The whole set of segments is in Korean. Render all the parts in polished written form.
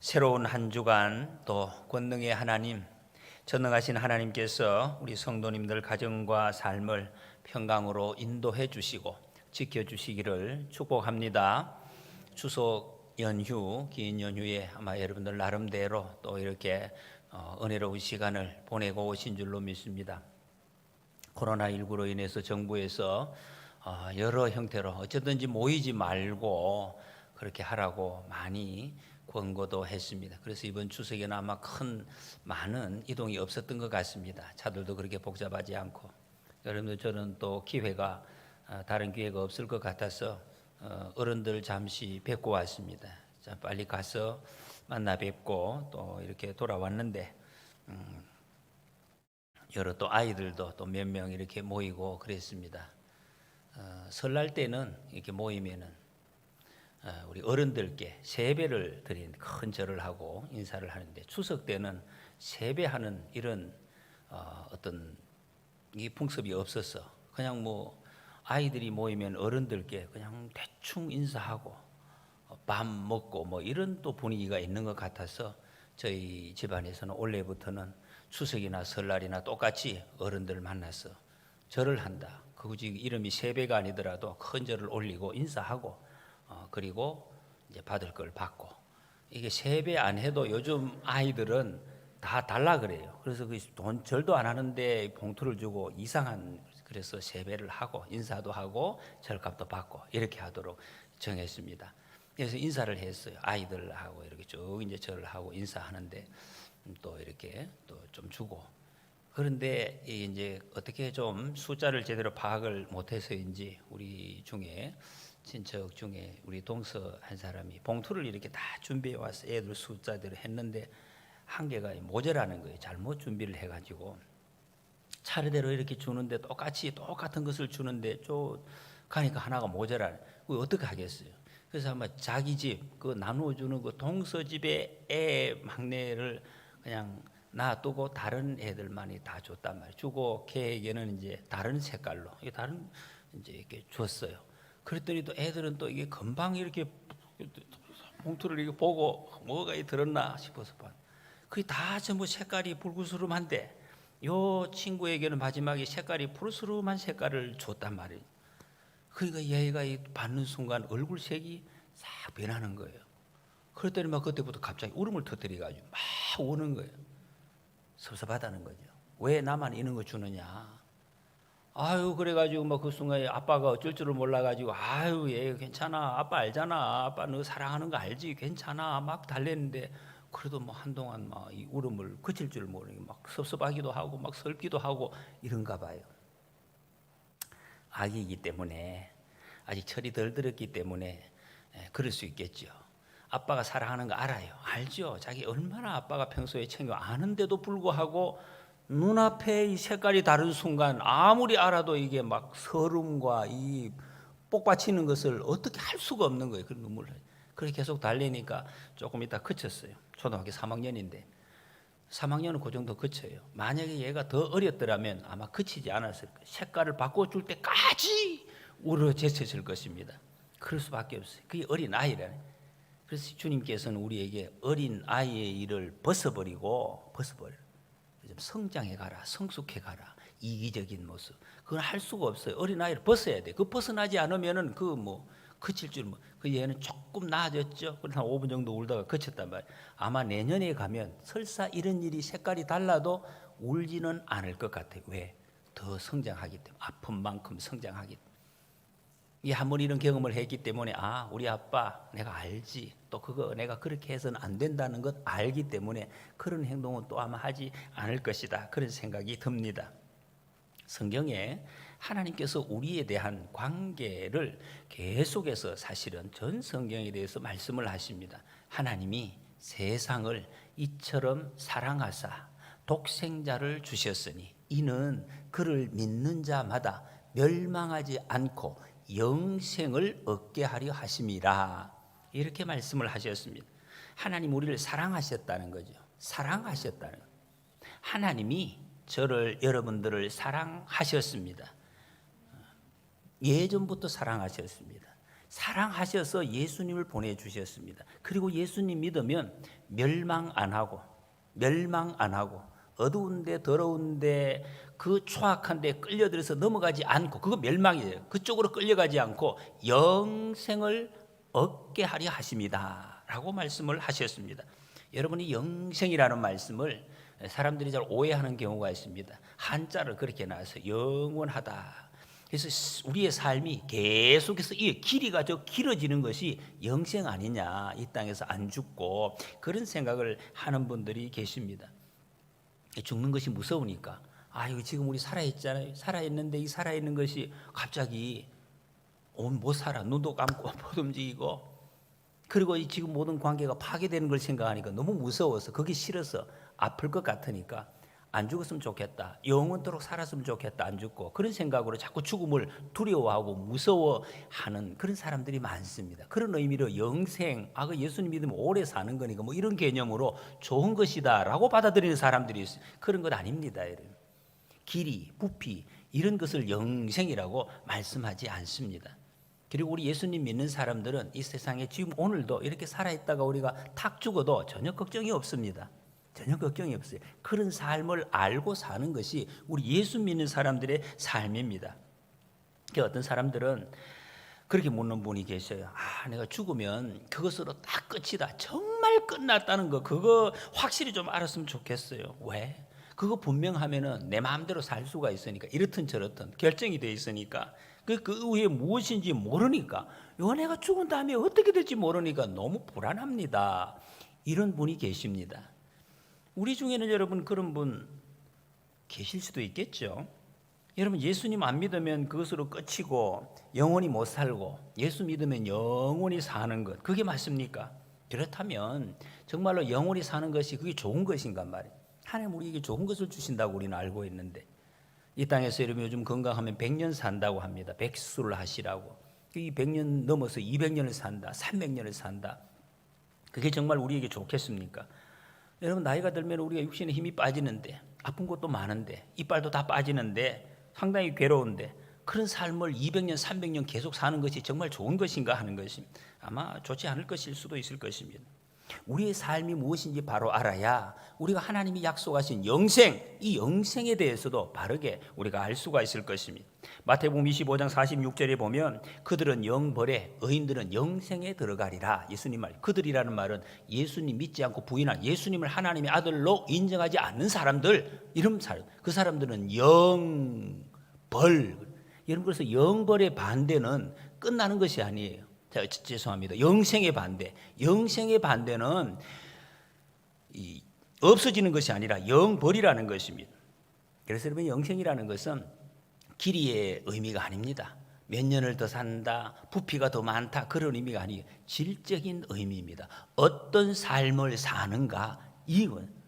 새로운 한 주간 또 권능의 하나님, 전능하신 하나님께서 우리 성도님들 가정과 삶을 평강으로 인도해 주시고 지켜 주시기를 축복합니다. 추석 연휴, 긴 연휴에 아마 여러분들 나름대로 또 이렇게 은혜로운 시간을 보내고 오신 줄로 믿습니다. 코로나19로 인해서 정부에서 여러 형태로 어쨌든지 모이지 말고 그렇게 하라고 많이 권고도 했습니다. 그래서 이번 추석에는 아마 많은 이동이 없었던 것 같습니다. 차들도 그렇게 복잡하지 않고. 여러분들 저는 또 다른 기회가 없을 것 같아서 어른들 잠시 뵙고 왔습니다. 자, 빨리 가서 만나 뵙고 또 이렇게 돌아왔는데 여러 또 아이들도 또 몇 명 이렇게 모이고 그랬습니다. 설날 때는 이렇게 모이면은 우리 어른들께 세배를 드린 큰 절을 하고 인사를 하는데 추석 때는 세배하는 이런 어떤 이 풍습이 없어서 그냥 뭐 아이들이 모이면 어른들께 그냥 대충 인사하고 밥 먹고 뭐 이런 또 분위기가 있는 것 같아서 저희 집안에서는 올해부터는 추석이나 설날이나 똑같이 어른들을 만나서 절을 한다. 굳이 이름이 세배가 아니더라도 큰 절을 올리고 인사하고 그리고 이제 받을 걸 받고, 이게 세배 안 해도 요즘 아이들은 다 달라 그래요. 그래서 그 돈 절도 안 하는데 봉투를 주고 그래서 세배를 하고 인사도 하고 절값도 받고 이렇게 하도록 정했습니다. 그래서 인사를 했어요. 아이들하고 이렇게 쭉 이제 절을 하고 인사하는데 또 이렇게 또 좀 주고. 그런데 이제 어떻게 좀 숫자를 제대로 파악을 못해서인지 우리 중에 친척 중에 우리 동서 한 사람이 봉투를 이렇게 다 준비해 와서 애들 숫자대로 했는데 한 개가 모자라는 거예요. 잘못 준비를 해가지고 차례대로 이렇게 주는데 똑같은 것을 주는데 가니까 하나가 모자라는. 어떻게 하겠어요? 그래서 아마 자기 집 그 나누어주는 그 동서 집의 애 막내를 그냥 놔두고 다른 애들만이 다 줬단 말이에요. 주고 걔에게는 이제 다른 색깔로 다른 이제 이렇게 줬어요. 그랬더니 또 애들은 또 이게 금방 이렇게 봉투를 이렇게 보고 뭐가 들었나 싶어서 봐. 그게 다 전부 색깔이 붉으스름한데 요 친구에게는 마지막에 색깔이 푸르스름한 색깔을 줬단 말이에요. 그러니까 얘가 받는 순간 얼굴색이 싹 변하는 거예요. 그랬더니 막 그때부터 갑자기 울음을 터뜨려가지고 막 우는 거예요. 섭섭하다는 거죠. 왜 나만 이런 거 주느냐. 아유, 그래가지고 뭐 그 순간에 아빠가 어쩔 줄을 몰라가지고 아유, 얘 괜찮아, 아빠 알잖아, 아빠 너 사랑하는 거 알지, 괜찮아 막 달랬는데 그래도 뭐 한동안 막 이 울음을 그칠 줄 모르고 막 섭섭하기도 하고 막 슬기도 하고 이런가 봐요. 아기이기 때문에 아직 철이 덜 들었기 때문에 그럴 수 있겠죠. 아빠가 사랑하는 거 알아요. 알죠. 자기 얼마나 아빠가 평소에 챙겨 아는데도 불구하고 눈앞에 이 색깔이 다른 순간 아무리 알아도 이게 막 서름과 이 복받치는 것을 어떻게 할 수가 없는 거예요. 그런 눈물을. 그렇게 계속 달래니까 조금 있다 그쳤어요. 초등학교 3학년인데 3학년은 그 정도 그쳐요. 만약에 얘가 더 어렸더라면 아마 그치지 않았을 거예요. 색깔을 바꿔줄 때까지 울어 제쳤을 것입니다. 그럴 수밖에 없어요. 그게 어린 아이라네. 그래서 주님께서는 우리에게 어린 아이의 일을 벗어버려. 좀 성장해 가라, 성숙해 가라. 이기적인 모습. 그건 할 수가 없어요. 어린 아이를 벗어야 돼. 그 벗어나지 않으면은 그칠 줄 그 얘는 조금 나아졌죠. 그래서 한 5분 정도 울다가 그쳤단 말이에요. 아마 내년에 가면 설사 이런 일이 색깔이 달라도 울지는 않을 것 같아요. 왜? 더 성장하기 때문에. 아픈 만큼 성장하기 때문에. 이 한 번 이런 경험을 했기 때문에 우리 아빠 내가 알지, 또 그거 내가 그렇게 해서는 안 된다는 것 알기 때문에 그런 행동은 또 아마 하지 않을 것이다, 그런 생각이 듭니다. 성경에 하나님께서 우리에 대한 관계를 계속해서 사실은 전 성경에 대해서 말씀을 하십니다. 하나님이 세상을 이처럼 사랑하사 독생자를 주셨으니 이는 그를 믿는 자마다 멸망하지 않고 영생을 얻게 하려 하심이라. 이렇게 말씀을 하셨습니다. 하나님 우리를 사랑하셨다는 거죠. 사랑하셨다는 거예요. 하나님이 여러분들을 사랑하셨습니다. 예전부터 사랑하셨습니다. 사랑하셔서 예수님을 보내주셨습니다. 그리고 예수님 믿으면 멸망 안 하고 어두운데 더러운데 그 초악한데 끌려들어서 넘어가지 않고, 그거 멸망이에요. 그쪽으로 끌려가지 않고 영생을 얻게 하려 하십니다 라고 말씀을 하셨습니다. 여러분이 영생이라는 말씀을 사람들이 잘 오해하는 경우가 있습니다. 한자를 그렇게 나와서 영원하다. 그래서 우리의 삶이 계속해서 이 길이가 저 길어지는 것이 영생 아니냐, 이 땅에서 안 죽고, 그런 생각을 하는 분들이 계십니다. 죽는 것이 무서우니까, 이거 지금 우리 살아있잖아요. 살아있는데 이 살아있는 것이 갑자기 못 살아. 눈도 감고 못 움직이고, 그리고 지금 모든 관계가 파괴되는 걸 생각하니까 너무 무서워서, 그게 싫어서, 아플 것 같으니까 안 죽었으면 좋겠다, 영원토록 살았으면 좋겠다, 안 죽고, 그런 생각으로 자꾸 죽음을 두려워하고 무서워하는 그런 사람들이 많습니다. 그런 의미로 영생, 그 예수님 믿으면 오래 사는 거니까 뭐 이런 개념으로 좋은 것이다 라고 받아들이는 사람들이 있어요. 그런 것 아닙니다. 길이, 부피 이런 것을 영생이라고 말씀하지 않습니다. 그리고 우리 예수님 믿는 사람들은 이 세상에 지금 오늘도 이렇게 살아있다가 우리가 탁 죽어도 전혀 걱정이 없습니다. 전혀 걱정이 없어요. 그런 삶을 알고 사는 것이 우리 예수 믿는 사람들의 삶입니다. 어떤 사람들은 그렇게 묻는 분이 계셔요. 내가 죽으면 그것으로 다 끝이다, 정말 끝났다는 거, 그거 확실히 좀 알았으면 좋겠어요. 왜? 그거 분명하면은 내 마음대로 살 수가 있으니까, 이렇든 저렇든 결정이 돼 있으니까, 그 후에 무엇인지 모르니까, 내가 죽은 다음에 어떻게 될지 모르니까 너무 불안합니다. 이런 분이 계십니다. 우리 중에는 여러분 그런 분 계실 수도 있겠죠. 여러분 예수님 안 믿으면 그것으로 끝이고 영원히 못 살고, 예수 믿으면 영원히 사는 것, 그게 맞습니까? 그렇다면 정말로 영원히 사는 것이 그게 좋은 것인가 말이에요. 하나님 우리에게 좋은 것을 주신다고 우리는 알고 있는데, 이 땅에서 여러분 요즘 건강하면 100년 산다고 합니다. 백수를 하시라고. 이 100년 넘어서 200년을 산다, 300년을 산다. 그게 정말 우리에게 좋겠습니까? 여러분 나이가 들면 우리가 육신에 힘이 빠지는데, 아픈 것도 많은데, 이빨도 다 빠지는데, 상당히 괴로운데, 그런 삶을 200년 300년 계속 사는 것이 정말 좋은 것인가 하는 것이 아마 좋지 않을 것일 수도 있을 것입니다. 우리의 삶이 무엇인지 바로 알아야 우리가 하나님이 약속하신 영생, 이 영생에 대해서도 바르게 우리가 알 수가 있을 것입니다. 마태복음 25장 46절에 보면 그들은 영벌에, 의인들은 영생에 들어가리라. 예수님 말, 그들이라는 말은 예수님 믿지 않고 부인한, 예수님을 하나님의 아들로 인정하지 않는 사람들, 이런 사람, 그 사람들은 영벌. 여러분 그래서 영벌의 반대는 끝나는 것이 아니에요. 죄송합니다. 영생의 반대. 영생의 반대는 없어지는 것이 아니라 영벌이라는 것입니다. 그래서 여러분 영생이라는 것은 길이의 의미가 아닙니다. 몇 년을 더 산다, 부피가 더 많다, 그런 의미가 아니에요. 질적인 의미입니다. 어떤 삶을 사는가, 이건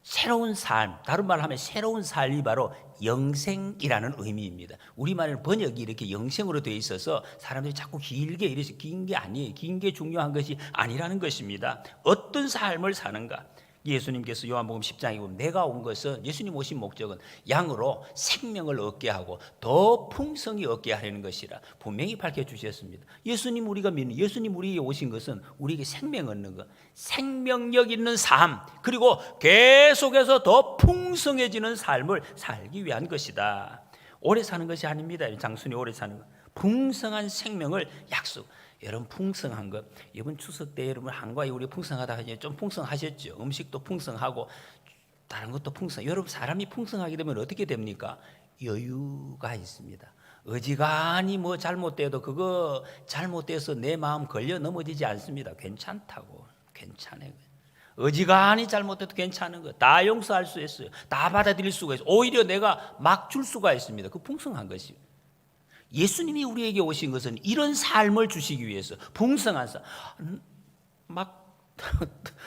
새로운 삶, 다른 말로 하면 새로운 삶이 바로 영생이라는 의미입니다. 우리말에는 번역이 이렇게 영생으로 되어 있어서 사람들이 자꾸 길게 이래서 긴 게 아니에요. 긴 게 중요한 것이 아니라는 것입니다. 어떤 삶을 사는가. 예수님께서 요한복음 10장에 보면 내가 온 것은, 예수님 오신 목적은 양으로 생명을 얻게 하고 더 풍성히 얻게 하려는 것이라 분명히 밝혀주셨습니다. 예수님 우리가 믿는, 예수님 우리에게 오신 것은 우리에게 생명 얻는 것, 생명력 있는 삶, 그리고 계속해서 더 풍성해지는 삶을 살기 위한 것이다. 오래 사는 것이 아닙니다. 장순이 오래 사는 것, 풍성한 생명을 약속. 여러분 풍성한 것, 이번 추석 때 여러분 한가위 우리 풍성하다 하니 좀 풍성하셨죠. 음식도 풍성하고 다른 것도 풍성. 여러분 사람이 풍성하게 되면 어떻게 됩니까? 여유가 있습니다. 어지간히 뭐 잘못돼도 그거 잘못돼서 내 마음 걸려 넘어지지 않습니다. 괜찮다고, 괜찮아요. 어지간히 잘못돼도 괜찮은 거, 다 용서할 수 있어요. 다 받아들일 수가 있어요. 오히려 내가 막 줄 수가 있습니다. 그 풍성한 것이. 예수님이 우리에게 오신 것은 이런 삶을 주시기 위해서, 풍성한 삶, 막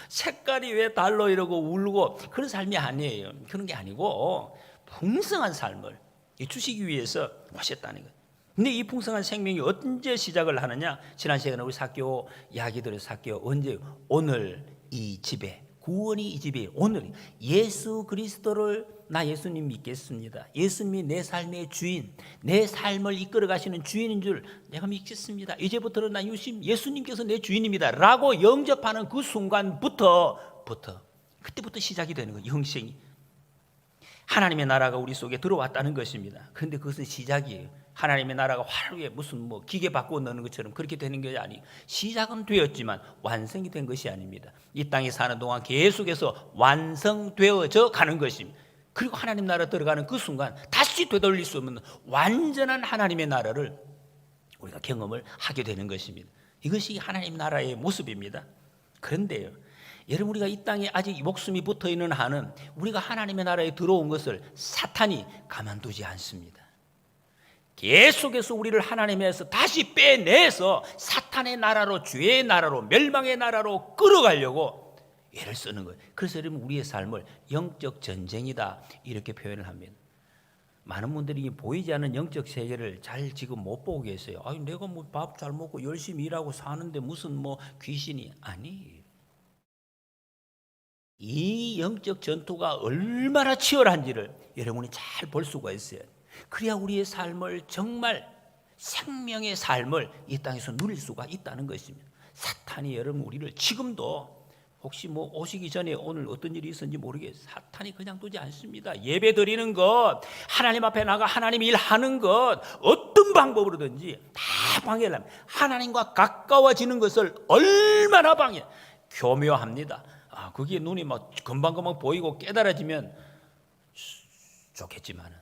색깔이 왜 달로 이러고 울고 그런 삶이 아니에요. 그런 게 아니고 풍성한 삶을 주시기 위해서 오셨다는 거예요. 근데 이 풍성한 생명이 언제 시작을 하느냐? 지난 시간에 우리 사교 이야기 들어서, 사교 언제? 오늘 이 집에 구원이 이 집에 오늘 예수 그리스도를 나 예수님 믿겠습니다. 예수님이 내 삶의 주인, 내 삶을 이끌어 가시는 주인인 줄 내가 믿겠습니다. 이제부터는 나 예수님께서 내 주인입니다 라고 영접하는 그 순간부터 그때부터 시작이 되는 거예요. 영생이. 하나님의 나라가 우리 속에 들어왔다는 것입니다. 그런데 그것은 시작이에요. 하나님의 나라가 하루에 무슨 기계 바꾸어 넣는 것처럼 그렇게 되는 것이 아니고 시작은 되었지만 완성이 된 것이 아닙니다. 이 땅에 사는 동안 계속해서 완성되어져 가는 것입니다. 그리고 하나님 나라 들어가는 그 순간 다시 되돌릴 수 없는 완전한 하나님의 나라를 우리가 경험을 하게 되는 것입니다. 이것이 하나님 나라의 모습입니다. 그런데요, 여러분, 우리가 이 땅에 아직 목숨이 붙어있는 한은 우리가 하나님의 나라에 들어온 것을 사탄이 가만두지 않습니다. 계속해서 우리를 하나님에서 다시 빼내서 사탄의 나라로, 죄의 나라로, 멸망의 나라로 끌어가려고 애를 쓰는 거예요. 그래서 여러분, 우리의 삶을 영적 전쟁이다 이렇게 표현을 합니다. 많은 분들이 보이지 않는 영적 세계를 잘 지금 못 보고 계세요. 아니, 내가 밥 잘 먹고 열심히 일하고 사는데 무슨 귀신이 아니에요. 이 영적 전투가 얼마나 치열한지를 여러분이 잘 볼 수가 있어요. 그래야 우리의 삶을 정말 생명의 삶을 이 땅에서 누릴 수가 있다는 것입니다. 사탄이 여러분 우리를 지금도 혹시 오시기 전에 오늘 어떤 일이 있었는지 모르겠어요. 사탄이 그냥 두지 않습니다. 예배 드리는 것, 하나님 앞에 나가 하나님 일하는 것, 어떤 방법으로든지 다 방해를 합니다. 하나님과 가까워지는 것을 얼마나 교묘합니다. 그게 눈이 금방금방 보이고 깨달아지면 좋겠지만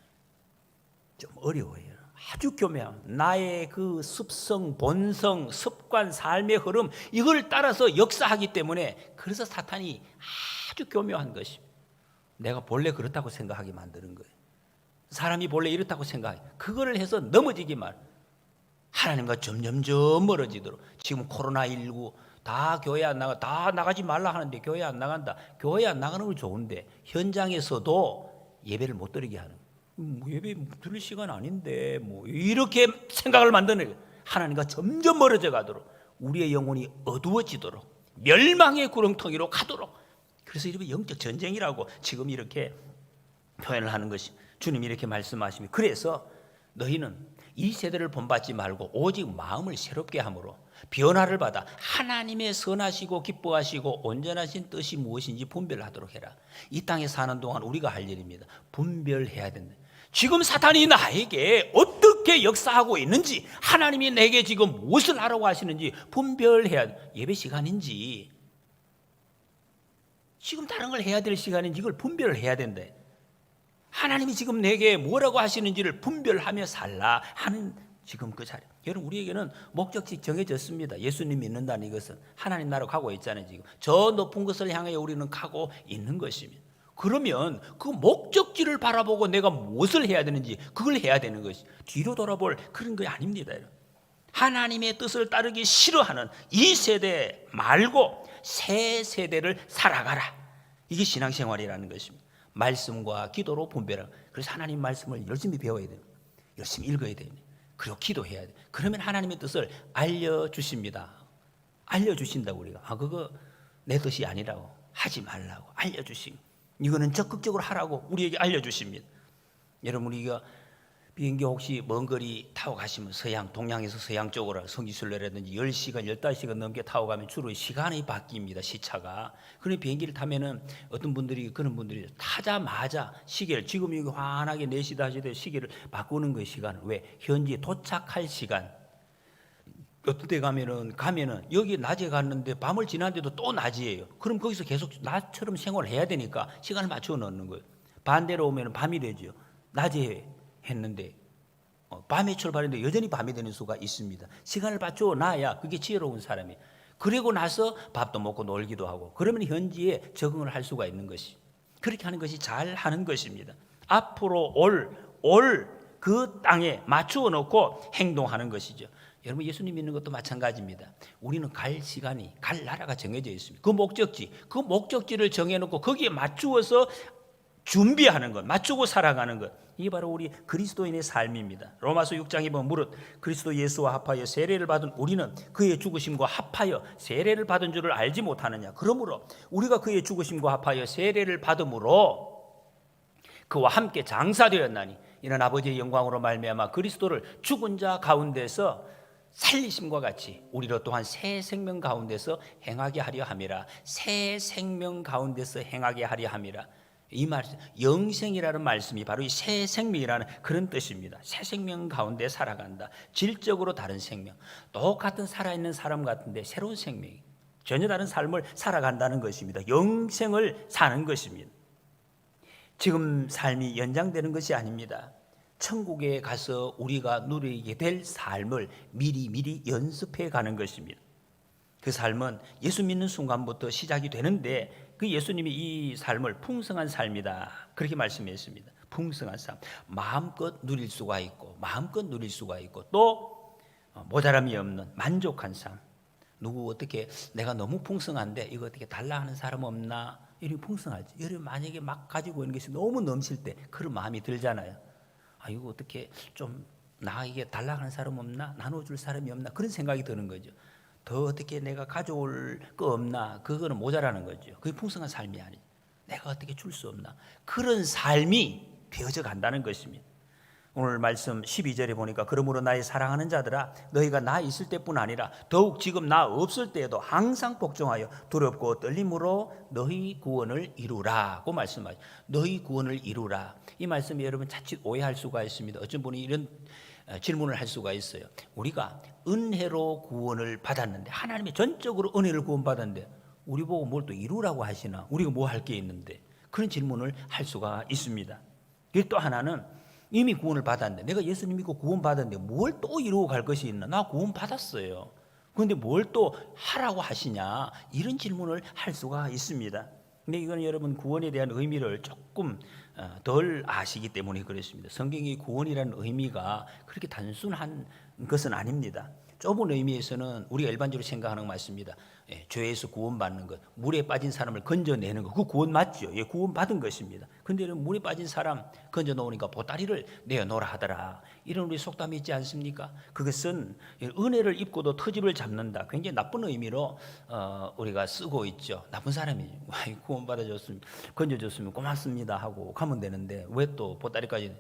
좀 어려워요. 아주 교묘한 나의 그 습성, 본성, 습관, 삶의 흐름 이걸 따라서 역사하기 때문에 그래서 사탄이 아주 교묘한 것입니다. 내가 본래 그렇다고 생각하게 만드는 거예요. 사람이 본래 이렇다고 생각해. 그거를 해서 넘어지기만 하나님과 점점점 멀어지도록. 지금 코로나19 다 교회 안 나가, 다 나가지 말라 하는데 교회 안 나간다. 교회 안 나가는 건 좋은데 현장에서도 예배를 못 드리게 하는 예배 드릴 시간 아닌데 이렇게 생각을 만드는 거예요. 하나님과 점점 멀어져 가도록, 우리의 영혼이 어두워지도록, 멸망의 구렁텅이로 가도록. 그래서 이렇게 영적 전쟁이라고 지금 이렇게 표현을 하는 것이, 주님이 이렇게 말씀하십니다. 그래서 너희는 이 세대를 본받지 말고 오직 마음을 새롭게 함으로 변화를 받아 하나님의 선하시고 기뻐하시고 온전하신 뜻이 무엇인지 분별하도록 해라. 이 땅에 사는 동안 우리가 할 일입니다. 분별해야 된다. 지금 사탄이 나에게 어떻게 역사하고 있는지, 하나님이 내게 지금 무엇을 하라고 하시는지 분별해야 돼. 예배 시간인지 지금 다른 걸 해야 될 시간인지 이걸 분별을 해야 된다. 하나님이 지금 내게 뭐라고 하시는지를 분별하며 살라 하는 지금 그 자리. 여러분, 우리에게는 목적지 정해졌습니다. 예수님 믿는다는 이것은 하나님 나라로 가고 있잖아요. 지금 저 높은 것을 향해 우리는 가고 있는 것입니다. 그러면 그 목적지를 바라보고 내가 무엇을 해야 되는지 그걸 해야 되는 것이, 뒤로 돌아볼 그런 게 아닙니다. 하나님의 뜻을 따르기 싫어하는 이 세대 말고 새 세대를 살아가라. 이게 신앙생활이라는 것입니다. 말씀과 기도로 분별하고, 그래서 하나님 말씀을 열심히 배워야 돼요. 열심히 읽어야 돼요. 그리고 기도해야 돼요. 그러면 하나님의 뜻을 알려주십니다. 알려주신다고. 우리가 그거 내 뜻이 아니라고, 하지 말라고 알려주신, 이거는 적극적으로 하라고 우리에게 알려주십니다. 여러분, 우리가 비행기 혹시 먼 거리 타고 가시면 동양에서 서양 쪽으로 성지순례라든지 10시간, 15시간 넘게 타고 가면 주로 시간이 바뀝니다. 시차가. 그런 비행기를 타면은 그런 분들이 타자마자 시계를, 지금 여기 환하게 4시다 하시되 시계를 바꾸는 거예요. 시간을. 왜? 현지에 도착할 시간. 어떤 데 가면은 여기 낮에 갔는데 밤을 지났는데도 또 낮이에요. 그럼 거기서 계속 낮처럼 생활을 해야 되니까 시간을 맞춰 넣는 거예요. 반대로 오면 밤이 되죠. 낮에 했는데 밤에 출발했는데 여전히 밤이 되는 수가 있습니다. 시간을 맞춰 놔야 그게 지혜로운 사람이에요. 그리고 나서 밥도 먹고 놀기도 하고, 그러면 현지에 적응을 할 수가 있는 것이, 그렇게 하는 것이 잘 하는 것입니다. 앞으로 올 그 땅에 맞추어 놓고 행동하는 것이죠. 여러분, 예수님 믿는 것도 마찬가지입니다. 우리는 갈 시간이, 갈 나라가 정해져 있습니다. 그 목적지를 정해놓고 거기에 맞추어서 준비하는 것, 맞추고 살아가는 것, 이게 바로 우리 그리스도인의 삶입니다. 로마서 6장에 보면 무릇 그리스도 예수와 합하여 세례를 받은 우리는 그의 죽으심과 합하여 세례를 받은 줄을 알지 못하느냐. 그러므로 우리가 그의 죽으심과 합하여 세례를 받음으로 그와 함께 장사되었나니 이는 아버지의 영광으로 말미암아 그리스도를 죽은 자 가운데서 살리심과 같이 우리로 또한 새 생명 가운데서 행하게 하려 함이라. 새 생명 가운데서 행하게 하려 함이라. 이 말씀, 영생이라는 말씀이 바로 이 새 생명이라는 그런 뜻입니다. 새 생명 가운데 살아간다. 질적으로 다른 생명, 똑같은 살아있는 사람 같은데 새로운 생명이, 전혀 다른 삶을 살아간다는 것입니다. 영생을 사는 것입니다. 지금 삶이 연장되는 것이 아닙니다. 천국에 가서 우리가 누리게 될 삶을 미리 연습해 가는 것입니다. 그 삶은 예수 믿는 순간부터 시작이 되는데 그 예수님이 이 삶을 풍성한 삶이다 그렇게 말씀했습니다. 풍성한 삶, 마음껏 누릴 수가 있고 또 모자람이 없는 만족한 삶. 누구 어떻게 내가 너무 풍성한데 이거 어떻게 달라 하는 사람 없나? 이렇게 풍성하지. 여러분 만약에 막 가지고 있는 것이 너무 넘칠 때 그런 마음이 들잖아요. 아 이거 어떻게 좀 나에게 달라 하는 사람 없나? 나눠줄 사람이 없나? 그런 생각이 드는 거죠. 더 어떻게 내가 가져올 거 없나? 그거는 모자라는 거죠. 그게 풍성한 삶이 아니죠. 내가 어떻게 줄 수 없나? 그런 삶이 되어져 간다는 것입니다. 오늘 말씀 12절에 보니까 그러므로 나의 사랑하는 자들아 너희가 나 있을 때뿐 아니라 더욱 지금 나 없을 때에도 항상 복종하여 두렵고 떨림으로 너희 구원을 이루라고 말씀하죠. 너희 구원을 이루라. 이 말씀이 여러분 자칫 오해할 수가 있습니다. 어떤 분이 이런 질문을 할 수가 있어요. 우리가 은혜로 구원을 받았는데 하나님이 전적으로 은혜를 구원받았는데 우리 보고 뭘 또 이루라고 하시나? 우리가 뭐 할 게 있는데? 그런 질문을 할 수가 있습니다. 그리고 또 하나는 이미 구원을 받았는데 내가 예수님 믿고 구원받았는데 뭘 또 이루고 갈 것이 있나? 나 구원받았어요. 그런데 뭘 또 하라고 하시냐? 이런 질문을 할 수가 있습니다. 근데 이건 여러분 구원에 대한 의미를 조금 덜 아시기 때문에 그렇습니다. 성경의 구원이라는 의미가 그렇게 단순한 것은 아닙니다. 좁은 의미에서는 우리가 일반적으로 생각하는 것 맞습니다. 죄에서 구원받는 것, 물에 빠진 사람을 건져내는 것, 그 구원 맞죠? 구원받은 것입니다. 그런데 물에 빠진 사람 건져놓으니까 보따리를 내어놓으라 하더라. 이런 우리 속담이 있지 않습니까? 그것은 은혜를 입고도 터집을 잡는다. 굉장히 나쁜 의미로 우리가 쓰고 있죠. 나쁜 사람이 구원받아줬으면 건져줬으면 고맙습니다 하고 가면 되는데 왜 또 보따리까지.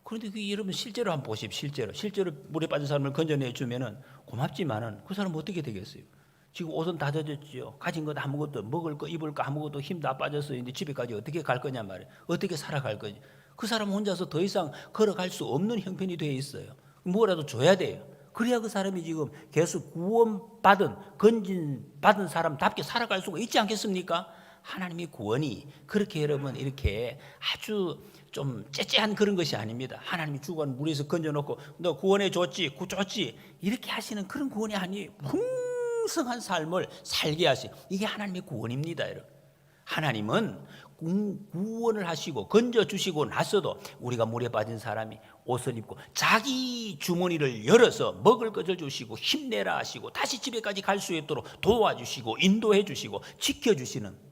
그런데 그 여러분 실제로 한번 보십시오. 실제로 물에 빠진 사람을 건져내주면은 고맙지만은 그 사람은 어떻게 되겠어요? 지금 옷은 다 젖었지요. 가진 것 아무것도, 먹을 거 입을 거 아무것도 힘 다 빠졌어요. 근데 집에까지 어떻게 갈 거냐 말이에요. 어떻게 살아갈 거지? 그 사람 혼자서 더 이상 걸어갈 수 없는 형편이 되어 있어요. 뭐라도 줘야 돼요. 그래야 그 사람이 지금 계속 구원받은 건진받은 사람답게 살아갈 수가 있지 않겠습니까? 하나님의 구원이 그렇게 여러분 이렇게 아주 좀 째째한 그런 것이 아닙니다. 하나님이 주관 물에서 건져놓고 너 구원해 줬지 이렇게 하시는 그런 구원이 아니에요. 풍성한 삶을 살게 하시. 이게 하나님의 구원입니다, 여러분. 하나님은 구원을 하시고 건져주시고 나서도 우리가 물에 빠진 사람이 옷을 입고 자기 주머니를 열어서 먹을 것을 주시고 힘내라 하시고 다시 집에까지 갈 수 있도록 도와주시고 인도해 주시고 지켜주시는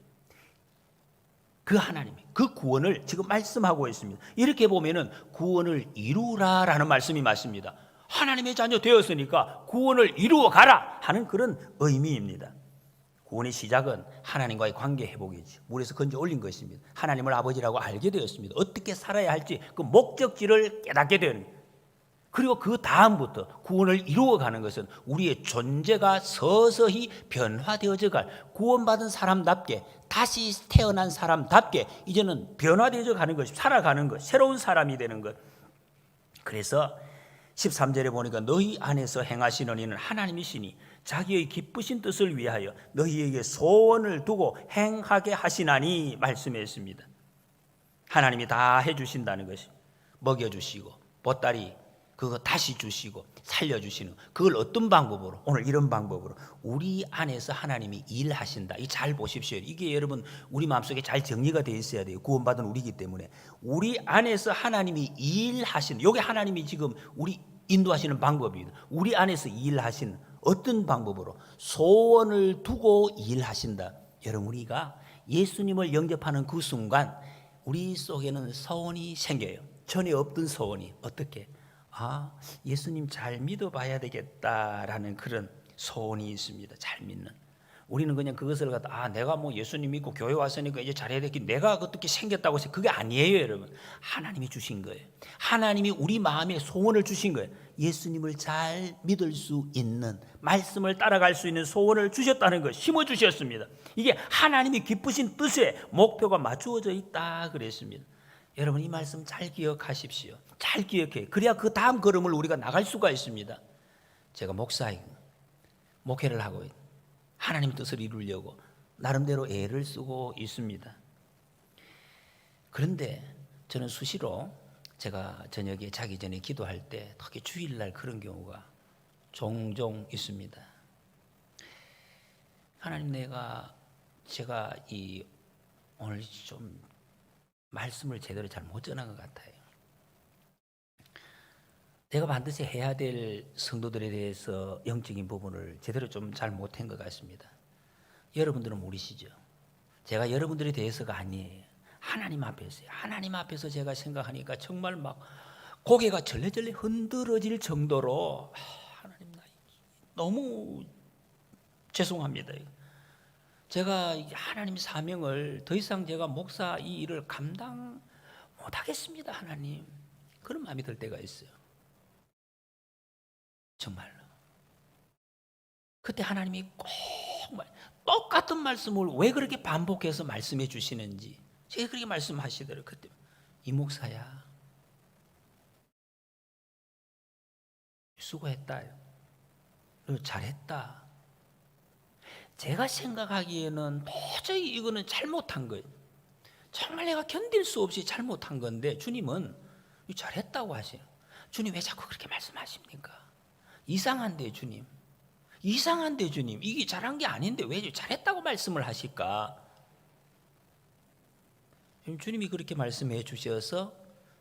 그 하나님이 그 구원을 지금 말씀하고 있습니다. 이렇게 보면은 구원을 이루라라는 말씀이 맞습니다. 하나님의 자녀 되었으니까 구원을 이루어 가라 하는 그런 의미입니다. 구원의 시작은 하나님과의 관계 회복이지. 물에서 건져 올린 것입니다. 하나님을 아버지라고 알게 되었습니다. 어떻게 살아야 할지 그 목적지를 깨닫게 되는. 그리고 그 다음부터 구원을 이루어가는 것은 우리의 존재가 서서히 변화되어져 갈 구원받은 사람답게 다시 태어난 사람답게 이제는 변화되어져 가는 것, 살아가는 것, 새로운 사람이 되는 것. 그래서 13절에 보니까 너희 안에서 행하시는 이는 하나님이시니 자기의 기쁘신 뜻을 위하여 너희에게 소원을 두고 행하게 하시나니 말씀했습니다. 하나님이 다 해주신다는 것이 먹여주시고 보따리 그거 다시 주시고 살려주시는 그걸 어떤 방법으로? 오늘 이런 방법으로 우리 안에서 하나님이 일하신다. 이 잘 보십시오. 이게 여러분 우리 마음속에 잘 정리가 되어 있어야 돼요. 구원받은 우리이기 때문에 우리 안에서 하나님이 일하시는 이게 하나님이 지금 우리 인도하시는 방법입니다. 우리 안에서 일하시는 어떤 방법으로? 소원을 두고 일하신다. 여러분 우리가 예수님을 영접하는 그 순간 우리 속에는 소원이 생겨요. 전에 없던 소원이. 어떻게? 예수님 잘 믿어봐야 되겠다라는 그런 소원이 있습니다. 잘 믿는. 우리는 그냥 그것을 갖다 내가 뭐 예수님 믿고 교회 왔으니까 이제 잘해야 되겠, 내가 어떻게 생겼다고 해서 그게 아니에요, 여러분. 하나님이 주신 거예요. 하나님이 우리 마음에 소원을 주신 거예요. 예수님을 잘 믿을 수 있는, 말씀을 따라갈 수 있는 소원을 주셨다는 것, 심어주셨습니다. 이게 하나님이 기쁘신 뜻에 목표가 맞추어져 있다 그랬습니다. 여러분, 이 말씀 잘 기억하십시오. 잘 기억해요. 그래야 그 다음 걸음을 우리가 나갈 수가 있습니다. 제가 목회를 하고 하나님 뜻을 이루려고 나름대로 애를 쓰고 있습니다. 그런데 저는 수시로 제가 저녁에 자기 전에 기도할 때 특히 주일날 그런 경우가 종종 있습니다. 하나님, 제가 오늘 좀 말씀을 제대로 잘 못 전한 것 같아요. 내가 반드시 해야 될 성도들에 대해서 영적인 부분을 제대로 좀 잘 못한 것 같습니다. 여러분들은 모르시죠? 제가 여러분들에 대해서가 아니에요. 하나님 앞에서요. 하나님 앞에서 제가 생각하니까 정말 막 고개가 절레절레 흔들어질 정도로 하나님, 너무 죄송합니다. 제가 하나님 사명을 더 이상 제가 목사 이 일을 감당 못하겠습니다. 하나님, 그런 마음이 들 때가 있어요. 정말로. 그때 하나님이 꼭 똑같은 말씀을 왜 그렇게 반복해서 말씀해 주시는지 제가 그렇게 말씀하시더라고요. 그때 이 목사야, 수고했다, 잘했다. 제가 생각하기에는 도저히 이거는 잘못한 거예요. 정말 내가 견딜 수 없이 잘못한 건데 주님은 잘했다고 하세요. 주님 왜 자꾸 그렇게 말씀하십니까? 이상한데 주님, 이상한데 주님, 이게 잘한 게 아닌데 왜 잘했다고 말씀을 하실까? 주님이 그렇게 말씀해 주셔서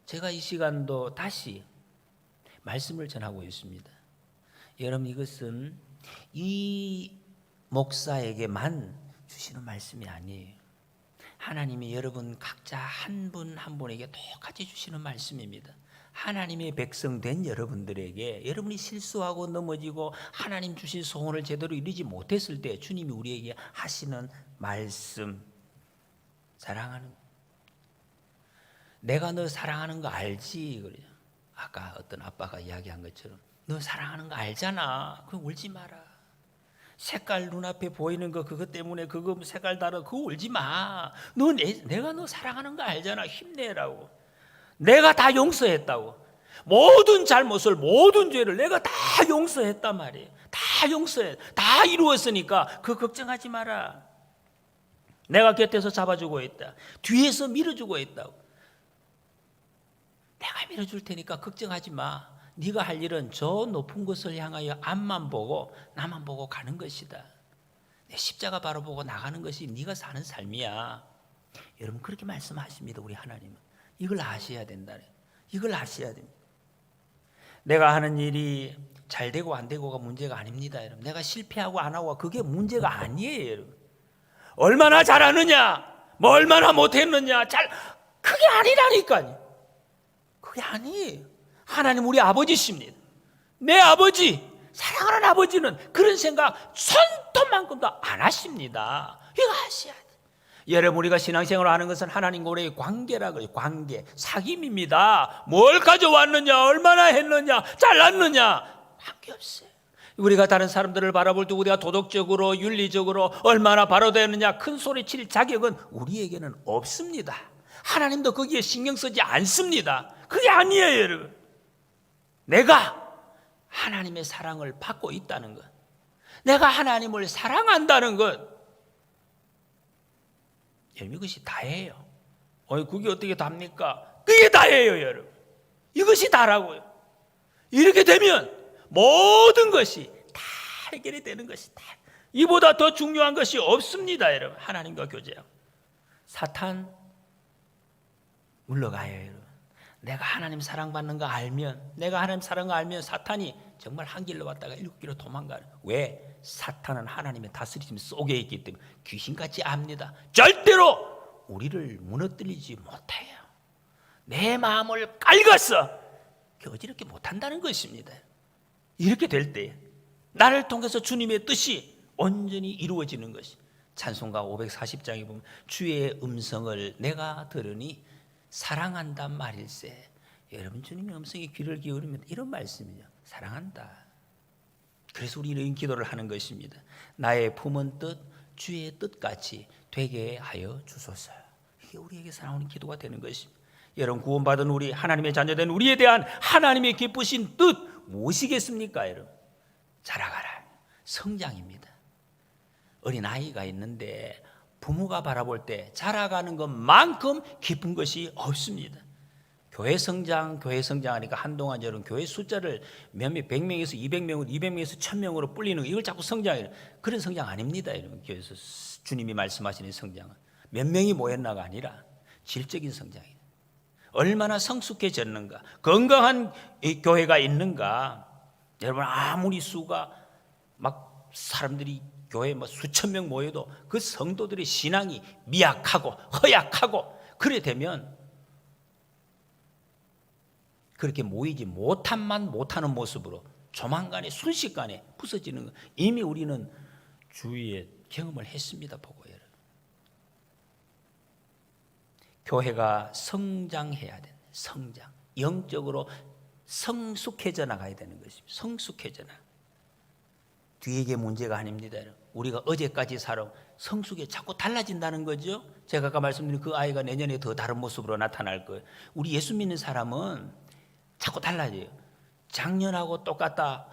제가 이 시간도 다시 말씀을 전하고 있습니다. 여러분, 이것은 이 목사에게만 주시는 말씀이 아니에요. 하나님이 여러분 각자 한 분 한 분에게 똑같이 주시는 말씀입니다. 하나님의 백성 된 여러분들에게, 여러분이 실수하고 넘어지고 하나님 주신 소원을 제대로 이루지 못했을 때 주님이 우리에게 하시는 말씀, 사랑하는, 내가 너 사랑하는 거 알지? 그래요. 아까 어떤 아빠가 이야기한 것처럼 너 사랑하는 거 알잖아. 그럼 울지 마라. 색깔 눈앞에 보이는 거 그것 때문에 그거 색깔 다르, 그거 울지 마. 내가 너 사랑하는 거 알잖아. 힘내라고. 내가 다 용서했다고. 모든 잘못을, 모든 죄를 내가 다 용서했단 말이에요. 다 용서해. 다 이루었으니까 그거 걱정하지 마라. 내가 곁에서 잡아주고 있다. 뒤에서 밀어주고 있다고. 내가 밀어줄 테니까 걱정하지 마. 네가 할 일은 저 높은 곳을 향하여 앞만 보고 나만 보고 가는 것이다. 내 십자가 바로 보고 나가는 것이 네가 사는 삶이야. 여러분, 그렇게 말씀하십니다. 우리 하나님은. 이걸 아셔야 된다. 이걸 아셔야 됩니다. 내가 하는 일이 잘 되고 안 되고가 문제가 아닙니다. 여러분, 내가 실패하고 안 하고 그게 문제가 아니에요. 여러분, 얼마나 잘하느냐, 뭐 얼마나 못했느냐, 그게 아니라니까요. 그게 아니에요. 하나님 우리 아버지십니다. 내 아버지, 사랑하는 아버지는 그런 생각 손톱만큼도 안 하십니다. 이거 아셔야 돼요. 여러분, 우리가 신앙생활을 하는 것은 하나님과 우리의 관계라고 해요. 관계, 사귐입니다. 뭘 가져왔느냐, 얼마나 했느냐, 잘났느냐, 관계없어요. 우리가 다른 사람들을 바라볼 때 우리가 도덕적으로, 윤리적으로 얼마나 바로 되느냐 큰 소리 칠 자격은 우리에게는 없습니다. 하나님도 거기에 신경 쓰지 않습니다. 그게 아니에요, 여러분. 내가 하나님의 사랑을 받고 있다는 것, 내가 하나님을 사랑한다는 것, 여러분, 이것이 다예요. 그게 어떻게 답니까? 그게 다예요, 여러분. 이것이 다라고요. 이렇게 되면 모든 것이 다 해결이 되는 것이다. 이보다 더 중요한 것이 없습니다, 여러분. 하나님과 교제하고. 사탄 물러가요, 여러분. 내가 하나님 사랑받는 거 알면, 내가 하나님 사랑을 알면 사탄이 정말 한 길로 왔다가 7길로 도망가요. 왜? 사탄은 하나님의 다스림 속에 있기 때문에 귀신같이 압니다. 절대로 우리를 무너뜨리지 못해요. 내 마음을 깔갔어. 어지럽게 못한다는 것입니다. 이렇게 될 때 나를 통해서 주님의 뜻이 온전히 이루어지는 것이. 찬송가 540장에 보면 주의 음성을 내가 들으니 사랑한다 말일세. 여러분, 주님의 음성에 귀를 기울이면 이런 말씀이죠. 사랑한다. 그래서 우리는 이런 기도를 하는 것입니다. 나의 품은 뜻 주의 뜻같이 되게 하여 주소서. 이게 우리에게 사랑하는 기도가 되는 것입니다. 여러분, 구원받은 우리, 하나님의 자녀된 우리에 대한 하나님의 기쁘신 뜻 무엇이겠습니까? 여러분, 자라가라, 성장입니다. 어린아이가 있는데 부모가 바라볼 때 자라가는 것만큼 기쁜 것이 없습니다. 교회 성장하니까 한동안 저는 교회 숫자를 몇몇 100명에서 200명으로 200명에서 1000명으로 불리는 거, 이걸 자꾸 성장해요. 그런 성장 아닙니다. 여러분, 교회에서 주님이 말씀하시는 성장은 몇 명이 모였나가 아니라 질적인 성장이에요. 얼마나 성숙해졌는가, 건강한 교회가 있는가. 여러분, 아무리 수가 막 사람들이 교회에 뭐 수천 명 모여도 그 성도들의 신앙이 미약하고 허약하고 그래 되면 그렇게 모이지 못하는 모습으로 조만간에 순식간에 부서지는 거 이미 우리는 주위에 경험을 했습니다. 보고 여러분, 교회가 성장해야 돼. 성장, 영적으로 성숙해져 나가야 되는 것입니다. 성숙해져 나가. 뒤에게 문제가 아닙니다. 우리가 어제까지 살아 성숙에 자꾸 달라진다는 거죠. 제가 아까 말씀드린 그 아이가 내년에 더 다른 모습으로 나타날 거예요. 우리 예수 믿는 사람은 자꾸 달라져요. 작년하고 똑같다,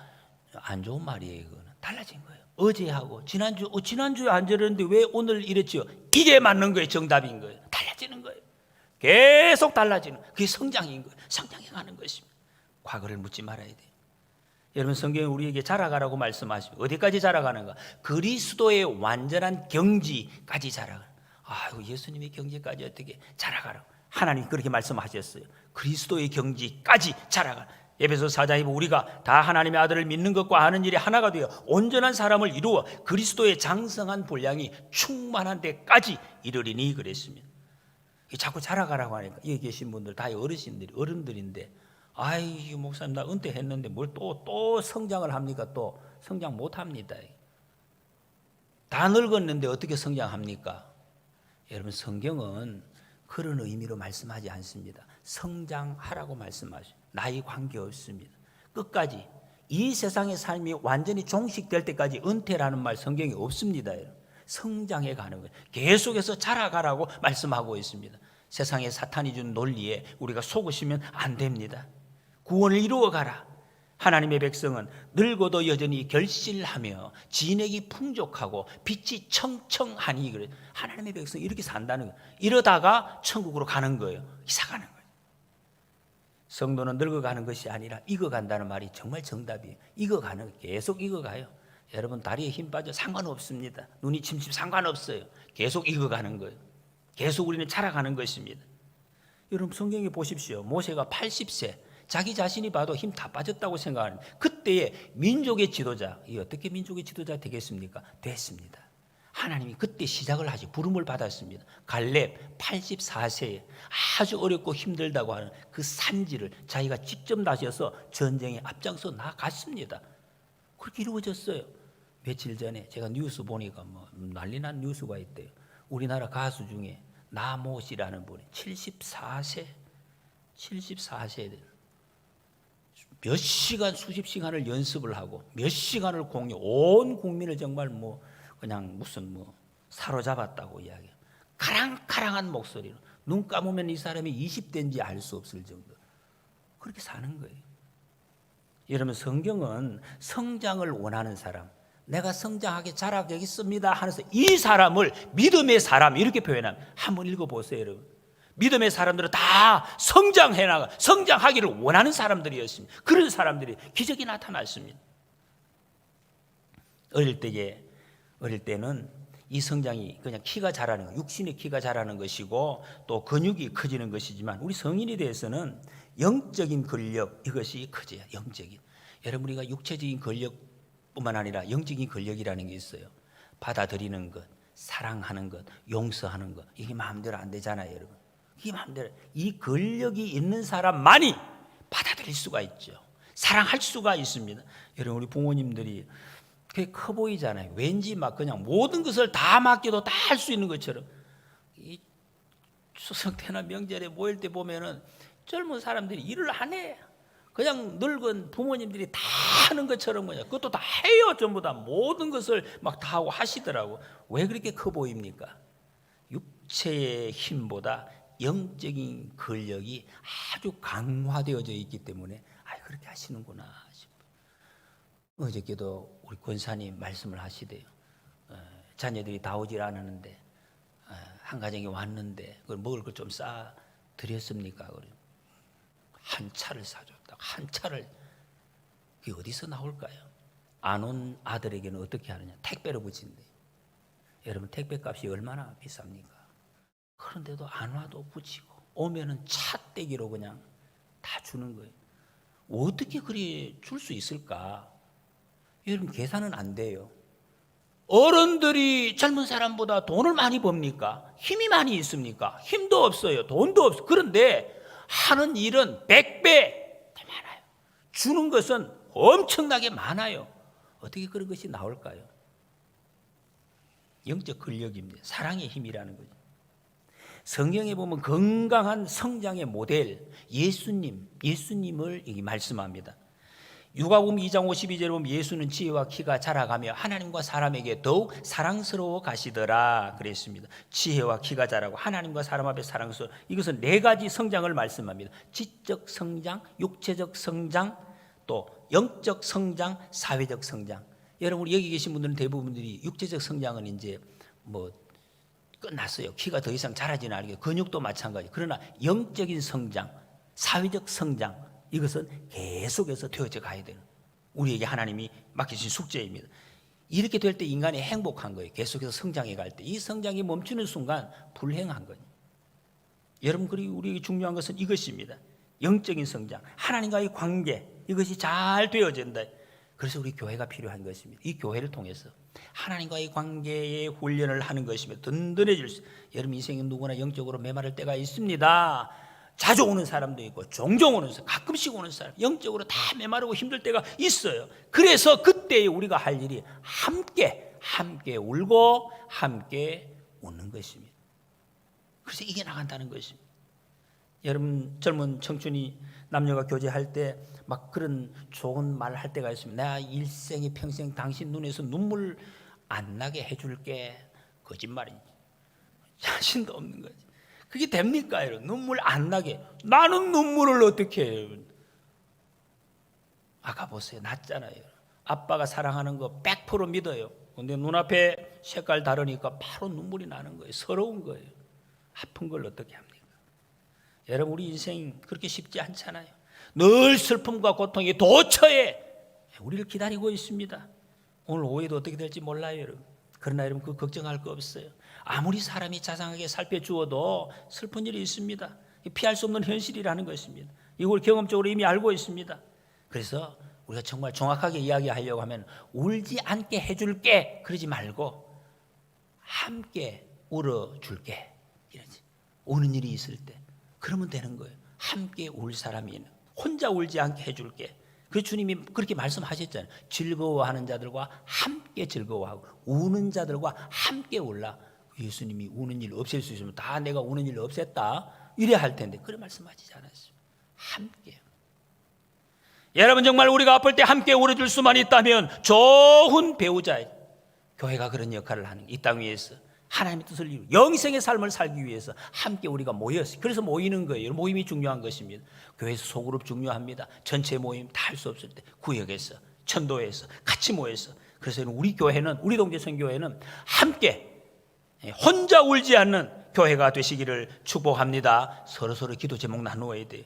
안 좋은 말이에요. 이거는 달라진 거예요. 어제하고 지난주에 안 저랬는데 왜 오늘 이랬죠? 이게 맞는 거예요. 정답인 거예요. 달라지는 거예요. 계속 달라지는, 그게 성장인 거예요. 성장해가는 것입니다. 과거를 묻지 말아야 돼요. 여러분, 성경에 우리에게 자라가라고 말씀하시고 어디까지 자라가는가? 그리스도의 완전한 경지까지 자라가. 아이고, 예수님의 경지까지 어떻게 자라가라고? 하나님 그렇게 말씀하셨어요. 그리스도의 경지까지 자라가. 에베소 4장에 보면 우리가 다 하나님의 아들을 믿는 것과 하는 일이 하나가 되어 온전한 사람을 이루어 그리스도의 장성한 분량이 충만한 데까지 이르리니 그랬습니다. 자꾸 자라가라고 하니까 여기 계신 분들 다 어른들인데, 아이 목사님 나 은퇴했는데 뭘 또 성장을 합니까? 또 성장 못합니다. 다 늙었는데 어떻게 성장합니까? 여러분, 성경은 그런 의미로 말씀하지 않습니다. 성장하라고 말씀하셔요. 나이 관계없습니다. 끝까지 이 세상의 삶이 완전히 종식될 때까지 은퇴라는 말 성경에 없습니다. 성장해 가는 거예요. 계속해서 자라가라고 말씀하고 있습니다. 세상에 사탄이 준 논리에 우리가 속으시면 안 됩니다. 구원을 이루어가라. 하나님의 백성은 늙어도 여전히 결실하며 진액이 풍족하고 빛이 청청하니, 그래. 하나님의 백성이 이렇게 산다는 거예요. 이러다가 천국으로 가는 거예요. 이사가는 거예요. 성도는 늙어가는 것이 아니라 익어간다는 말이 정말 정답이에요. 익어가는 거예요. 계속 익어가요. 여러분, 다리에 힘 빠져 상관없습니다. 눈이 침침 상관없어요. 계속 익어가는 거예요. 계속 우리는 자라가는 것입니다. 여러분, 성경에 보십시오. 모세가 80세, 자기 자신이 봐도 힘 다 빠졌다고 생각하는 그때의 민족의 지도자, 이 어떻게 민족의 지도자 되겠습니까? 됐습니다. 하나님이 그때 시작을 하시 부름을 받았습니다. 갈렙 84세에 아주 어렵고 힘들다고 하는 그 산지를 자기가 직접 나서서 전쟁에 앞장서 나갔습니다. 그렇게 이루어졌어요. 며칠 전에 제가 뉴스 보니까 뭐 난리난 뉴스가 있대요. 우리나라 가수 중에 나모 씨라는 분이 74세 몇 시간, 수십 시간을 연습을 하고 몇 시간을 공연, 온 국민을 정말 뭐 그냥 무슨 뭐 사로잡았다고 이야기해요. 카랑카랑한 목소리로 눈 감으면 이 사람이 20대인지 알 수 없을 정도 그렇게 사는 거예요. 여러분, 성경은 성장을 원하는 사람, 내가 성장하게 자라겠습니다 하면서 이 사람을 믿음의 사람 이렇게 표현합니다. 한번 읽어보세요. 여러분, 믿음의 사람들은 다 성장하기를 원하는 사람들이었습니다. 그런 사람들이 기적이 나타났습니다. 어릴 때는 이 성장이 그냥 키가 자라는 거, 육신의 키가 자라는 것이고 또 근육이 커지는 것이지만 우리 성인이 대해서는 영적인 근력, 이것이 커져요. 영적인. 여러분, 우리가 육체적인 근력뿐만 아니라 영적인 근력이라는 게 있어요. 받아들이는 것, 사랑하는 것, 용서하는 것, 이게 마음대로 안 되잖아요, 여러분. 이게 마음대로, 이 권력이 있는 사람만이 받아들일 수가 있죠. 사랑할 수가 있습니다. 여러분, 우리 부모님들이 그게 커 보이잖아요. 왠지 막 그냥 모든 것을 다 맡겨도 다 할 수 있는 것처럼. 이 추석 때나 명절에 모일 때 보면은 젊은 사람들이 일을 안 해. 그냥 늙은 부모님들이 다 하는 것처럼 그냥 그것도 다 해요. 전부 다 모든 것을 막 다 하고 하시더라고. 왜 그렇게 커 보입니까? 육체의 힘보다 영적인 권력이 아주 강화되어져 있기 때문에 그렇게 하시는구나 싶어요. 어저께도 우리 권사님 말씀을 하시대요. 자녀들이 다 오질 않았는데 한 가정이 왔는데 그걸 먹을 걸 좀 싸 드렸습니까? 그래요. 한 차를 사줬다. 한 차를. 그게 어디서 나올까요? 안 온 아들에게는 어떻게 하느냐? 택배로 붙인대. 여러분, 택배값이 얼마나 비쌉니까? 그런데도 안 와도 붙이고 오면은 차떼기로 그냥 다 주는 거예요. 어떻게 그리 줄 수 있을까? 여러분, 계산은 안 돼요. 어른들이 젊은 사람보다 돈을 많이 법니까? 힘이 많이 있습니까? 힘도 없어요. 돈도 없어요. 그런데 하는 일은 100배 더 많아요. 주는 것은 엄청나게 많아요. 어떻게 그런 것이 나올까요? 영적 권력입니다. 사랑의 힘이라는 거죠. 성경에 보면 건강한 성장의 모델 예수님을 여기 말씀합니다. 누가복음 2장 52절에 보면 예수는 지혜와 키가 자라가며 하나님과 사람에게 더욱 사랑스러워 가시더라 그랬습니다. 지혜와 키가 자라고 하나님과 사람 앞에 사랑스러워. 이것은 네 가지 성장을 말씀합니다. 지적 성장, 육체적 성장, 또 영적 성장, 사회적 성장. 여러분, 우리 여기 계신 분들은 대부분들이 육체적 성장은 이제 뭐 끝났어요. 키가 더 이상 자라지는 않게, 근육도 마찬가지. 그러나 영적인 성장, 사회적 성장, 이것은 계속해서 되어져 가야 되는 우리에게 하나님이 맡기신 숙제입니다. 이렇게 될 때 인간이 행복한 거예요. 계속해서 성장해 갈 때. 이 성장이 멈추는 순간 불행한 거예요. 여러분, 그리고 우리에게 중요한 것은 이것입니다. 영적인 성장, 하나님과의 관계, 이것이 잘 되어진다. 그래서 우리 교회가 필요한 것입니다. 이 교회를 통해서 하나님과의 관계에 훈련을 하는 것이며 든든해질 수. 여러분, 인생은 누구나 영적으로 메마를 때가 있습니다. 자주 오는 사람도 있고 종종 오는 사람, 가끔씩 오는 사람, 영적으로 다 메마르고 힘들 때가 있어요. 그래서 그때 우리가 할 일이 함께 울고 함께 웃는 것입니다. 그래서 이게 나간다는 것입니다. 여러분, 젊은 청춘이 남녀가 교제할 때 막 그런 좋은 말을 할 때가 있습니다. 내가 일생에 평생 당신 눈에서 눈물 안 나게 해줄게. 거짓말이지. 자신도 없는 거지. 그게 됩니까? 여러분? 눈물 안 나게. 나는 눈물을 어떻게 해요? 아까 보세요. 났잖아요. 아빠가 사랑하는 거 100% 믿어요. 근데 눈앞에 색깔 다르니까 바로 눈물이 나는 거예요. 서러운 거예요. 아픈 걸 어떻게 합니까? 여러분, 우리 인생 그렇게 쉽지 않잖아요. 늘 슬픔과 고통이 도처에 우리를 기다리고 있습니다. 오늘 오후에도 어떻게 될지 몰라요, 여러분. 그러나 여러분, 그 걱정할 거 없어요. 아무리 사람이 자상하게 살펴주어도 슬픈 일이 있습니다. 피할 수 없는 현실이라는 것입니다. 이걸 경험적으로 이미 알고 있습니다. 그래서 우리가 정말 정확하게 이야기하려고 하면 울지 않게 해줄게 그러지 말고 함께 울어줄게 이러지. 우는 일이 있을 때 그러면 되는 거예요. 함께 울 사람이 있는, 혼자 울지 않게 해줄게. 그 주님이 그렇게 말씀하셨잖아요. 즐거워하는 자들과 함께 즐거워하고 우는 자들과 함께 울라. 예수님이 우는 일 없앨 수 있으면 다 내가 우는 일 없앴다 이래야 할 텐데 그래 말씀하시지 않았어요. 함께. 여러분, 정말 우리가 아플 때 함께 울어줄 수만 있다면 좋은 배우자예요. 교회가 그런 역할을 하는 이 땅 위에서 하나님의 뜻을 이루고 영생의 삶을 살기 위해서 함께 우리가 모였어요. 그래서 모이는 거예요. 모임이 중요한 것입니다. 교회에서 소그룹 중요합니다. 전체 모임 다 할 수 없을 때 구역에서, 천도에서 같이 모여서. 그래서 우리 교회는, 우리 동계 선교회는 함께 혼자 울지 않는 교회가 되시기를 축복합니다. 서로서로 기도 제목 나누어야 돼요.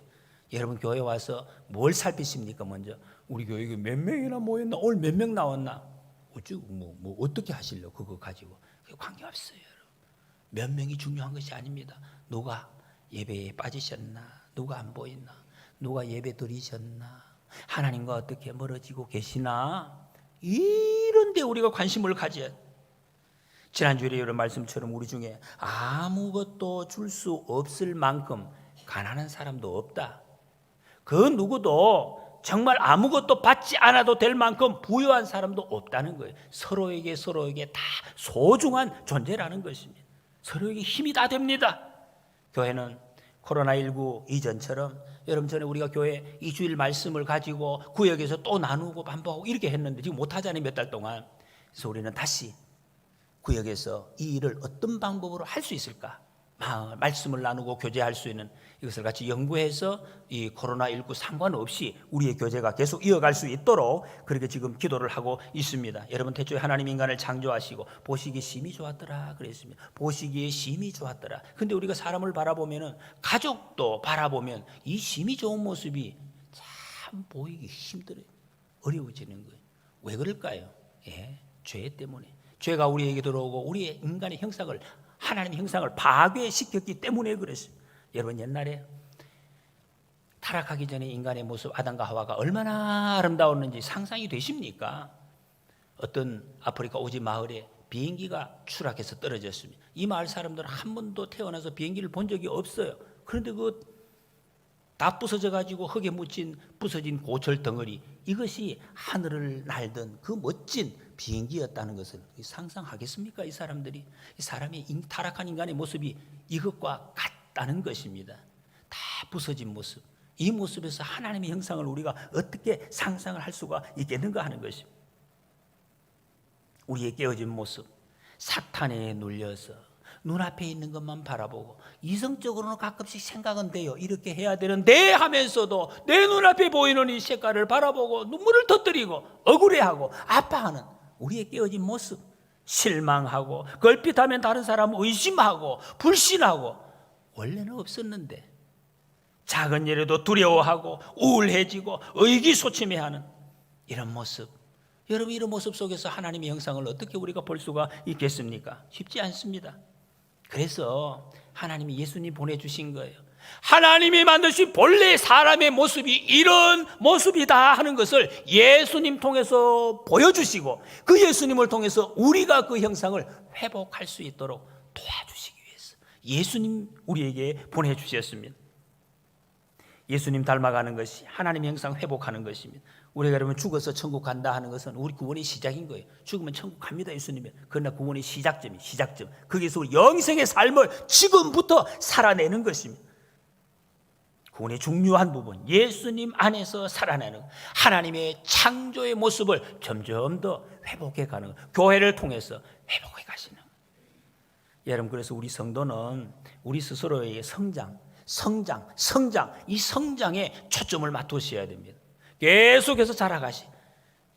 여러분, 교회 와서 뭘 살피십니까? 먼저 우리 교회에 몇 명이나 모였나? 오늘 몇 명 나왔나? 어쩌고 뭐 어떻게 하실려? 그거 가지고 관계없어요. 여러분. 몇 명이 중요한 것이 아닙니다. 누가 예배에 빠지셨나? 누가 안 보이나? 누가 예배 드리셨나? 하나님과 어떻게 멀어지고 계시나? 이런 데 우리가 관심을 가져야 돼. 지난주에 이런 말씀처럼 우리 중에 아무것도 줄 수 없을 만큼 가난한 사람도 없다. 그 누구도 정말 아무것도 받지 않아도 될 만큼 부유한 사람도 없다는 거예요. 서로에게 다 소중한 존재라는 것입니다. 서로에게 힘이 다 됩니다. 교회는 코로나19 이전처럼 여러분 전에 우리가 교회 2주일 말씀을 가지고 구역에서 또 나누고 반복하고 이렇게 했는데 지금 못하잖아요, 몇 달 동안. 그래서 우리는 다시 구역에서 이 일을 어떤 방법으로 할 수 있을까? 말씀을 나누고 교제할 수 있는 이것을 같이 연구해서 이 코로나19 상관없이 우리의 교제가 계속 이어갈 수 있도록 그렇게 지금 기도를 하고 있습니다. 여러분 태초에 하나님 인간을 창조하시고 보시기에 심히 좋았더라 그랬습니다. 보시기에 심히 좋았더라. 근데 우리가 사람을 바라보면은 가족도 바라보면 이 심히 좋은 모습이 참 보이기 힘들어요. 어려워지는 거예요. 왜 그럴까요? 죄 때문에. 죄가 우리에게 들어오고 우리의 인간의 형상을 하나님의 형상을 파괴시켰기 때문에 그랬어요. 여러분 옛날에 타락하기 전에 인간의 모습 아담과 하와가 얼마나 아름다웠는지 상상이 되십니까? 어떤 아프리카 오지 마을에 비행기가 추락해서 떨어졌습니다. 이 마을 사람들은 한 번도 태어나서 비행기를 본 적이 없어요. 그런데 다 부서져 가지고 흙에 묻힌 부서진 고철 덩어리, 이것이 하늘을 날던 그 멋진 비행기였다는 것을 상상하겠습니까? 이 사람들이, 이 사람의 타락한 인간의 모습이 이것과 같다는 것입니다. 다 부서진 모습, 이 모습에서 하나님의 형상을 우리가 어떻게 상상을 할 수가 있겠는가 하는 것입니다. 우리의 깨어진 모습, 사탄에 눌려서 눈앞에 있는 것만 바라보고 이성적으로는 가끔씩 생각은 돼요. 이렇게 해야 되는데 하면서도 내 눈앞에 보이는 이 색깔을 바라보고 눈물을 터뜨리고 억울해하고 아파하는 우리의 깨어진 모습, 실망하고 걸핏하면 다른 사람 의심하고 불신하고 원래는 없었는데 작은 일에도 두려워하고 우울해지고 의기소침해하는 이런 모습. 여러분 이런 모습 속에서 하나님의 형상을 어떻게 우리가 볼 수가 있겠습니까? 쉽지 않습니다. 그래서 하나님이 예수님 보내주신 거예요. 하나님이 만드신 본래 사람의 모습이 이런 모습이다 하는 것을 예수님 통해서 보여주시고 그 예수님을 통해서 우리가 그 형상을 회복할 수 있도록 도와주시기 위해서 예수님 우리에게 보내주셨습니다. 예수님 닮아가는 것이 하나님의 형상 회복하는 것입니다. 우리가 여러분 죽어서 천국 간다 하는 것은 우리 구원의 시작인 거예요. 죽으면 천국 갑니다 예수님이. 그러나 구원의 시작점. 거기서 우리 영생의 삶을 지금부터 살아내는 것입니다. 구원의 중요한 부분, 예수님 안에서 살아내는 하나님의 창조의 모습을 점점 더 회복해 가는 거예요. 교회를 통해서 회복해 가시는 거예요. 여러분 그래서 우리 성도는 우리 스스로의 성장, 이 성장에 초점을 맞추셔야 됩니다. 계속해서 자라가시.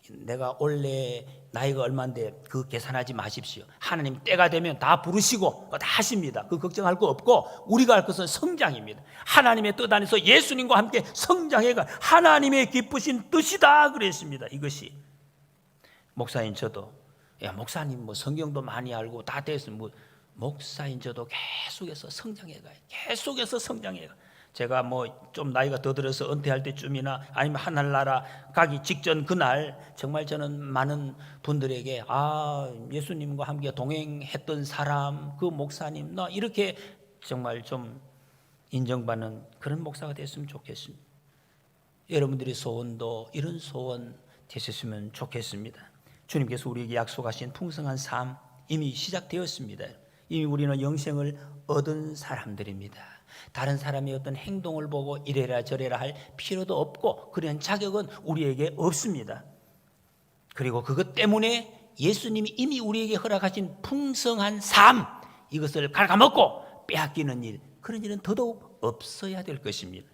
내가 원래 나이가 얼마인데 그 계산하지 마십시오. 하나님 때가 되면 다 부르시고 다 하십니다. 그 걱정할 거 없고 우리가 할 것은 성장입니다. 하나님의 뜻 안에서 예수님과 함께 성장해가 하나님의 기쁘신 뜻이다 그랬습니다. 이것이 목사인 저도 목사님 성경도 많이 알고 다 됐으면 목사인 저도 계속해서 성장해가요. 계속해서 성장해가. 제가 좀 나이가 더 들어서 은퇴할 때쯤이나 아니면 하늘나라 가기 직전 그날 정말 저는 많은 분들에게 예수님과 함께 동행했던 사람, 그 목사님 나 이렇게 정말 좀 인정받는 그런 목사가 됐으면 좋겠습니다. 여러분들의 소원도 이런 소원 되셨으면 좋겠습니다. 주님께서 우리에게 약속하신 풍성한 삶 이미 시작되었습니다. 이미 우리는 영생을 얻은 사람들입니다. 다른 사람의 어떤 행동을 보고 이래라 저래라 할 필요도 없고 그런 자격은 우리에게 없습니다. 그리고 그것 때문에 예수님이 이미 우리에게 허락하신 풍성한 삶, 이것을 갉아먹고 빼앗기는 일, 그런 일은 더더욱 없어야 될 것입니다.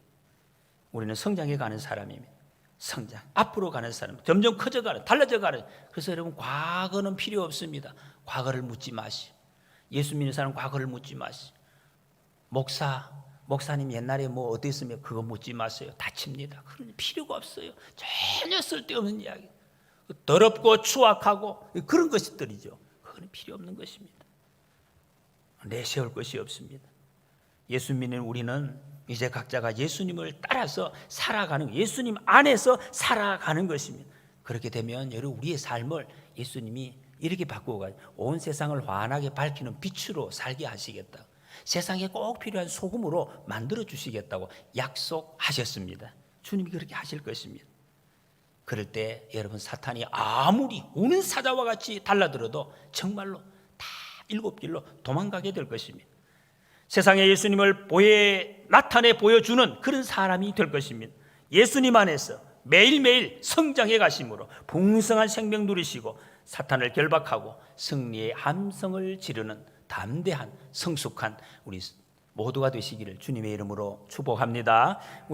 우리는 성장해 가는 사람입니다. 성장, 앞으로 가는 사람, 점점 커져가는, 달라져가는. 그래서 여러분 과거는 필요 없습니다. 과거를 묻지 마시오. 예수 믿는 사람 과거를 묻지 마시오. 목사님 옛날에 어땠으면 그거 묻지 마세요. 다칩니다. 그런 필요가 없어요. 전혀 쓸데없는 이야기. 더럽고 추악하고 그런 것들이죠. 그건 필요 없는 것입니다. 내세울 것이 없습니다. 예수 믿는 우리는 이제 각자가 예수님을 따라서 살아가는, 예수님 안에서 살아가는 것입니다. 그렇게 되면 여러분 우리의 삶을 예수님이 이렇게 바꾸고 온 세상을 환하게 밝히는 빛으로 살게 하시겠다. 세상에 꼭 필요한 소금으로 만들어 주시겠다고 약속하셨습니다. 주님이 그렇게 하실 것입니다. 그럴 때 여러분, 사탄이 아무리 우는 사자와 같이 달라들어도 정말로 다 일곱 길로 도망가게 될 것입니다. 세상에 예수님을 나타내 보여주는 그런 사람이 될 것입니다. 예수님 안에서 매일매일 성장해 가심으로 풍성한 생명 누리시고 사탄을 결박하고 승리의 함성을 지르는 담대한 성숙한 우리 모두가 되시기를 주님의 이름으로 축복합니다. 우리